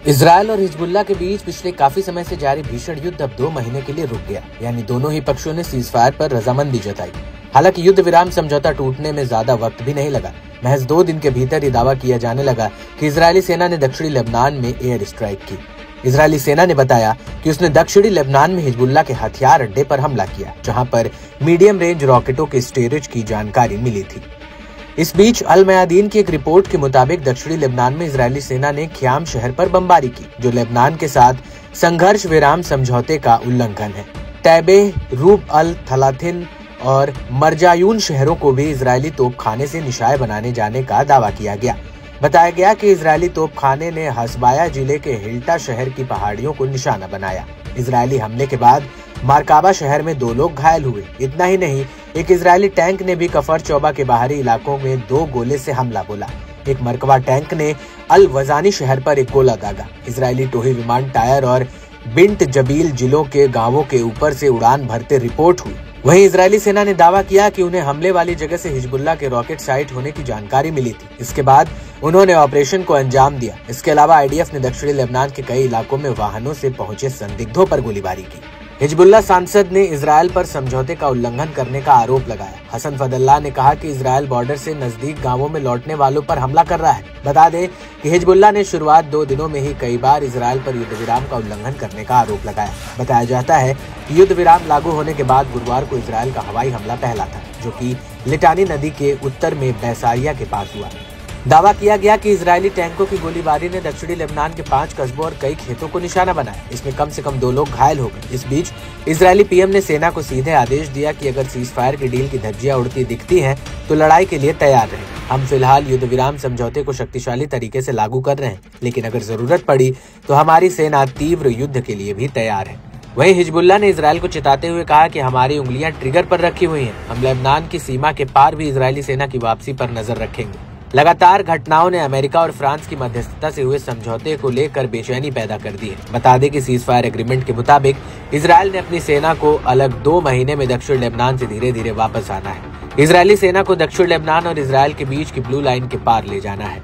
Israel और Hezbollah के बीच पिछले काफी समय से जारी भीषण युद्ध अब 2 महीने के लिए रुक गया, यानी दोनों ही पक्षों ने सीजफायर पर रजामंदी जताई। हालांकि युद्ध विराम समझौता टूटने में ज्यादा वक्त भी नहीं लगा। महज 2 दिन के भीतर ये दावा किया जाने लगा कि इजरायली सेना ने दक्षिणी लेबनान में एयर स्ट्राइक की। इजरायली सेना ने बताया कि उसने दक्षिणी लेबनान में हिजबुल्लाह के हथियार अड्डे पर हमला किया, जहां पर मीडियम रेंज रॉकेटों के स्टोरेज की जानकारी मिली थी। इस बीच अल मयादीन की एक रिपोर्ट के मुताबिक दक्षिणी लेबनान में इजरायली सेना ने ख्याम शहर पर बमबारी की, जो लेबनान के साथ संघर्ष विराम समझौते का उल्लंघन है। तैबे, रूब अल थलाथिन और मरजायून शहरों को भी इजरायली तोपखाने से निशाने बनाने जाने का दावा किया गया। बताया गया कि इजरायली तोपखाने ने हसबाया जिले के हिल्टा शहर की पहाड़ियों को निशाना बनाया। इजरायली हमले के बाद मारकाबा शहर में 2 लोग घायल हुए। इतना ही नहीं, एक इजरायली टैंक ने भी कफर चौबा के बाहरी इलाकों में 2 गोले से हमला बोला। एक मरकबा टैंक ने अल वजानी शहर पर एक गोला दागा। इजरायली टोही विमान टायर और बिंट जबील जिलों के गांवों के ऊपर से उड़ान भरते रिपोर्ट हुई। वहीं इजरायली सेना ने दावा किया कि उन्हें हमले वाली जगह से हिजबुल्लाह के रॉकेट साइट होने की जानकारी मिली थी। इसके बाद उन्होंने ऑपरेशन को अंजाम दिया। इसके अलावा आईडीएफ ने दक्षिणी लेबनान के कई इलाकों में वाहनों से पहुंचे संदिग्धों पर गोलीबारी की। हिजबुल्लाह सांसद ने इजरायल पर समझौते का उल्लंघन करने का आरोप लगाया। हसन फदल्ला ने कहा कि इजरायल बॉर्डर से नजदीक गांवों में लौटने वालों पर हमला कर रहा है। बता दें कि हिजबुल्लाह ने शुरुआत 2 दिनों में ही कई बार इजरायल पर युद्ध विराम का उल्लंघन करने का आरोप लगाया। बताया जाता है कि युद्ध विराम लागू होने के बाद गुरुवार को इजरायल का हवाई हमला पहला था, जो कि लिटानी नदी के उत्तर में बैसारिया के पास हुआ। दावा किया गया कि इजरायली टैंकों की गोलीबारी ने दक्षिणी लेबनान के 5 कस्बों और कई खेतों को निशाना बनाया। इसमें कम से कम 2 लोग घायल हो गए। इस बीच इजरायली पीएम ने सेना को सीधे आदेश दिया कि अगर सीजफायर की डील की धज्जियां उड़ती दिखती हैं तो लड़ाई के लिए तैयार रहें। हम फिलहाल युद्ध विराम समझौते को शक्तिशाली तरीके से लागू कर रहे हैं, लेकिन अगर जरूरत पड़ी तो हमारी सेना तीव्र युद्ध के लिए भी तैयार है। वहीं हिजबुल्लाह ने इजरायल को चिताते हुए कहा कि हमारी उंगलियां ट्रिगर पर रखी हुई हैं। हम लेबनान की सीमा के पार भी इजरायली सेना की वापसी पर नजर रखेंगे। लगातार घटनाओं ने अमेरिका और फ्रांस की मध्यस्थता से हुए समझौते को लेकर बेचैनी पैदा कर दी है। बता दें कि सीजफायर एग्रीमेंट के मुताबिक इजरायल ने अपनी सेना को अलग 2 महीने में दक्षिण लेबनान से धीरे धीरे वापस आना है। इजरायली सेना को दक्षिण लेबनान और इजरायल के बीच की ब्लू लाइन के पार ले जाना है।